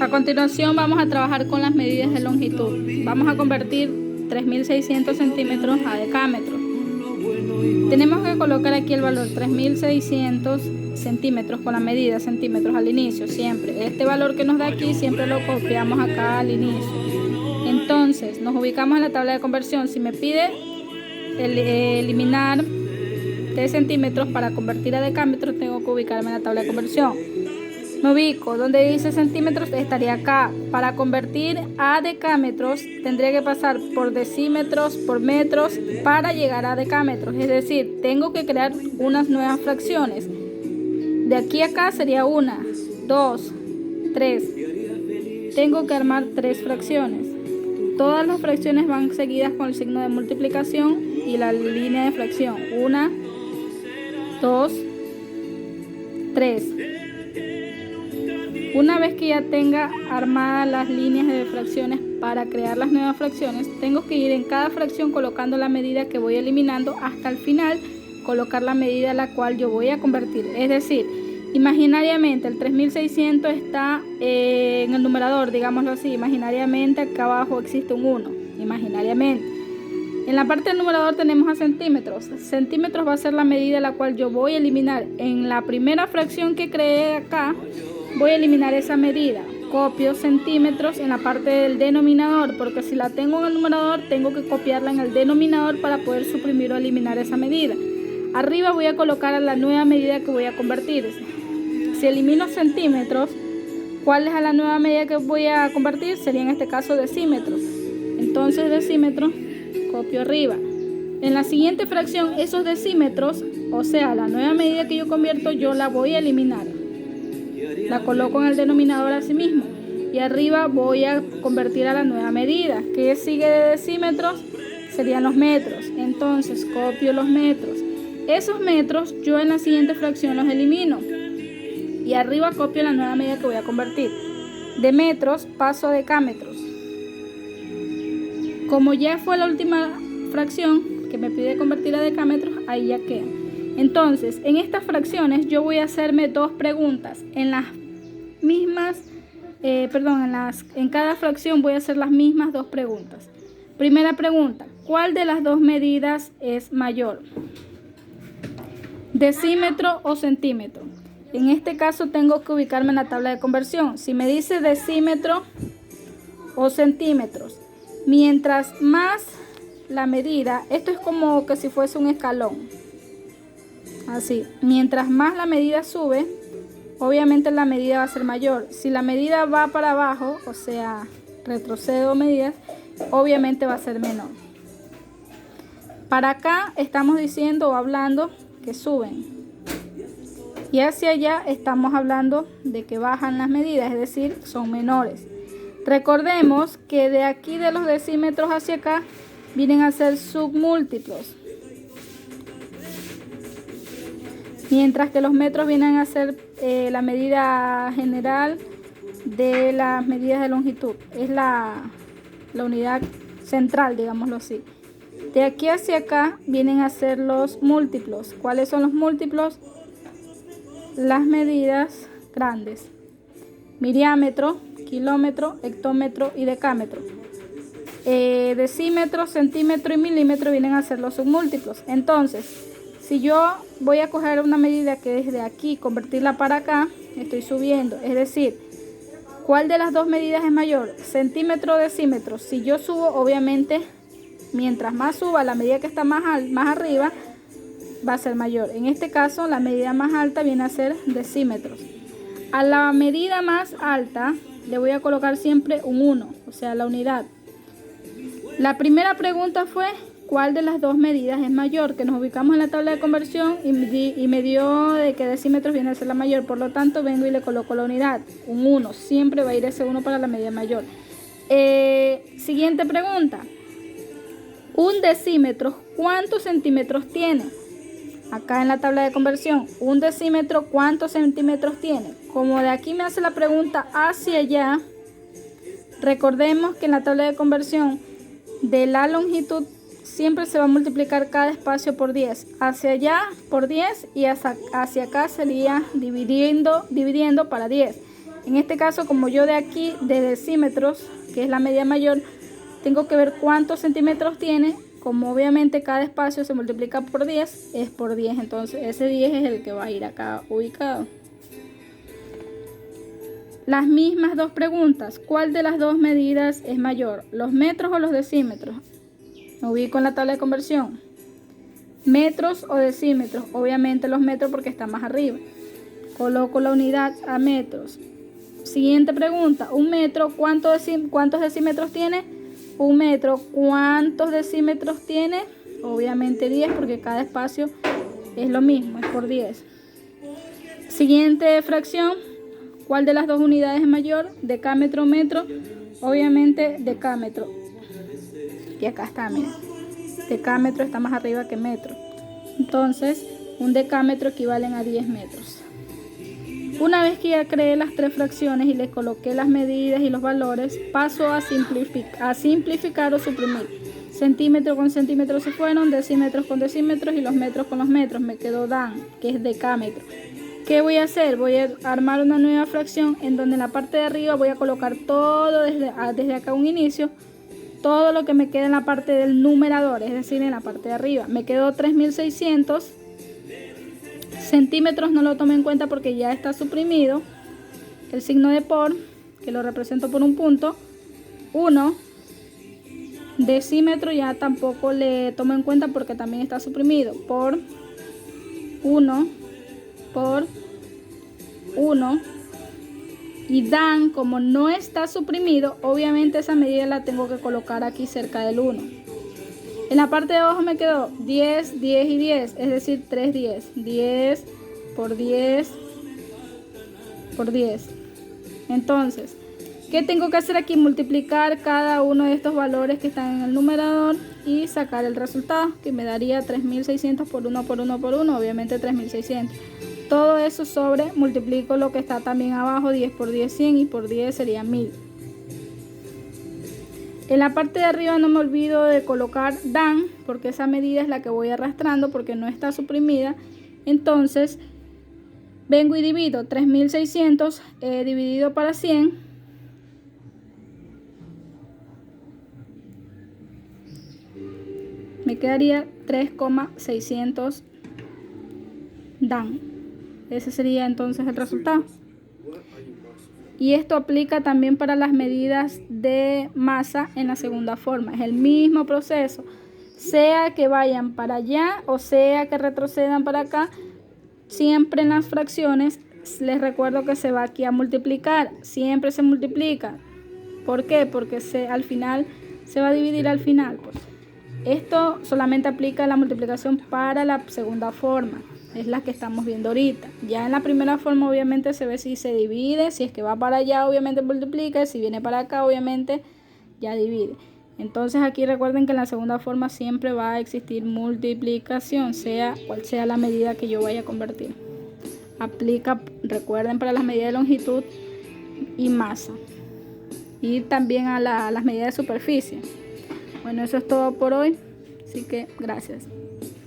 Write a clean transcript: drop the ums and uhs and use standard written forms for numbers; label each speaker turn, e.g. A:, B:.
A: A continuación vamos a trabajar con las medidas de longitud. Vamos a convertir 3.600 centímetros a decámetros. Tenemos que colocar aquí el valor 3.600 centímetros con la medida centímetros al inicio, siempre. Este valor que nos da aquí siempre lo copiamos acá al inicio. Entonces nos ubicamos en la tabla de conversión. Si me pide eliminar 3 centímetros para convertir a decámetros, tengo que ubicarme en la tabla de conversión. Me ubico donde dice centímetros, estaría acá. Para convertir a decámetros tendría que pasar por decímetros, por metros para llegar a decámetros. Es decir, tengo que crear unas nuevas fracciones. De aquí a acá sería 1, 2, 3. Tengo que armar 3 fracciones. Todas las fracciones van seguidas con el signo de multiplicación y la línea de fracción. 1, 2, 3. Una vez que ya tenga armadas las líneas de fracciones para crear las nuevas fracciones, tengo que ir en cada fracción colocando la medida que voy eliminando hasta el final colocar la medida a la cual yo voy a convertir. Es decir, imaginariamente el 3600 está en el numerador, digámoslo así. Imaginariamente acá abajo existe un 1, imaginariamente. En la parte del numerador tenemos a centímetros. Centímetros va a ser la medida a la cual yo voy a eliminar. En la primera fracción que creé acá, voy a eliminar esa medida. Copio centímetros en la parte del denominador, porque si la tengo en el numerador, tengo que copiarla en el denominador para poder suprimir o eliminar esa medida. Arriba voy a colocar la nueva medida que voy a convertir. Si elimino centímetros, ¿cuál es la nueva medida que voy a convertir? Sería en este caso decímetros. Entonces decímetros, copio arriba. En la siguiente fracción, esos decímetros, o sea, la nueva medida que yo convierto, yo la voy a eliminar. La coloco en el denominador así mismo. Y arriba voy a convertir a la nueva medida. ¿Qué sigue de decímetros? Serían los metros. Entonces copio los metros. Esos metros yo en la siguiente fracción los elimino. Y arriba copio la nueva medida que voy a convertir. De metros paso a decámetros. Como ya fue la última fracción que me pide convertir a decámetros, ahí ya queda. Entonces, en estas fracciones yo voy a hacerme dos preguntas. En las mismas, en cada fracción voy a hacer las mismas dos preguntas. Primera pregunta, ¿cuál de las dos medidas es mayor? ¿Decímetro o centímetro? En este caso tengo que ubicarme en la tabla de conversión. Si me dice decímetro o centímetros, mientras más la medida, esto es como que si fuese un escalón. Así, mientras más la medida sube, obviamente la medida va a ser mayor. Si la medida va para abajo, o sea, retrocedo medidas, obviamente va a ser menor. Para acá estamos diciendo o hablando que suben. Y hacia allá estamos hablando de que bajan las medidas, es decir, son menores. Recordemos que de aquí de los decímetros hacia acá vienen a ser submúltiplos. Mientras que los metros vienen a ser la medida general de las medidas de longitud. Es la unidad central, digámoslo así. De aquí hacia acá vienen a ser los múltiplos. ¿Cuáles son los múltiplos? Las medidas grandes. Miriámetro, kilómetro, hectómetro y decámetro. Decímetro, centímetro y milímetro vienen a ser los submúltiplos. Entonces, si yo voy a coger una medida que es de aquí, convertirla para acá, estoy subiendo. Es decir, ¿cuál de las dos medidas es mayor? Centímetro o decímetro. Si yo subo, obviamente, mientras más suba, la medida que está más arriba va a ser mayor. En este caso, la medida más alta viene a ser decímetros. A la medida más alta le voy a colocar siempre un 1, o sea, la unidad. La primera pregunta fue, ¿cuál de las dos medidas es mayor? Que nos ubicamos en la tabla de conversión y me dio de que decímetros viene a ser la mayor. Por lo tanto, vengo y le coloco la unidad, un 1. Siempre va a ir ese 1 para la medida mayor. Siguiente pregunta. Un decímetro, ¿cuántos centímetros tiene? Acá en la tabla de conversión, un decímetro, ¿cuántos centímetros tiene? Como de aquí me hace la pregunta hacia allá, recordemos que en la tabla de conversión de la longitud siempre se va a multiplicar cada espacio por 10. Hacia allá por 10 y hacia acá sería dividiendo para 10. En este caso, como yo de aquí, de decímetros, que es la medida mayor, tengo que ver cuántos centímetros tiene. Como obviamente cada espacio se multiplica por 10, es por 10. Entonces ese 10 es el que va a ir acá ubicado. Las mismas dos preguntas. ¿Cuál de las dos medidas es mayor? ¿Los metros o los decímetros? Me ubico en la tabla de conversión. Metros o decímetros. Obviamente los metros porque está más arriba. Coloco la unidad a metros. Siguiente pregunta. Un metro, ¿cuántos decímetros tiene? Un metro, ¿cuántos decímetros tiene? Obviamente 10 porque cada espacio es lo mismo, es por 10. Siguiente fracción. ¿Cuál de las dos unidades es mayor? Decámetro o metro. Obviamente decámetro. Y acá está, miren. Decámetro está más arriba que metro. Entonces, un decámetro equivale a 10 metros. Una vez que ya creé las tres fracciones y les coloqué las medidas y los valores, paso a simplificar o suprimir. Centímetros con centímetros se fueron, decímetros con decímetros y los metros con los metros. Me quedó dan, que es decámetro. ¿Qué voy a hacer? Voy a armar una nueva fracción en donde en la parte de arriba voy a colocar todo desde acá un inicio, todo lo que me queda en la parte del numerador, es decir, en la parte de arriba. Me quedó 3600. Centímetros no lo tomé en cuenta porque ya está suprimido. El signo de por, que lo represento por un punto. 1. Decímetro ya tampoco le tomo en cuenta porque también está suprimido. Por 1. Por 1. Y dan, como no está suprimido, obviamente esa medida la tengo que colocar aquí cerca del 1. En la parte de abajo me quedó 10, 10 y 10, es decir, 3 10. 10 por 10 por 10. Entonces, ¿qué tengo que hacer aquí? Multiplicar cada uno de estos valores que están en el numerador y sacar el resultado, que me daría 3600 por 1 por 1 por 1, obviamente 3600. Todo eso sobre, multiplico lo que está también abajo, 10 por 10, 100 y por 10 sería 1000. En la parte de arriba no me olvido de colocar dan, porque esa medida es la que voy arrastrando porque no está suprimida. Entonces, vengo y divido 3600 dividido para 100. Me quedaría 3,600 dan. Ese sería entonces el resultado. Y esto aplica también para las medidas de masa en la segunda forma. Es el mismo proceso. Sea que vayan para allá o sea que retrocedan para acá, siempre en las fracciones les recuerdo que se va aquí a multiplicar. Siempre se multiplica. ¿Por qué? Porque al final se va a dividir al final. Pues. Esto solamente aplica la multiplicación para la segunda forma. Es la que estamos viendo ahorita. Ya en la primera forma obviamente se ve si se divide, si es que va para allá obviamente multiplica, si viene para acá obviamente ya divide. Entonces aquí recuerden que en la segunda forma siempre va a existir multiplicación, sea cual sea la medida que yo vaya a convertir. Aplica, recuerden, para las medidas de longitud y masa. Y también a las medidas de superficie. Bueno, eso es todo por hoy. Así que gracias.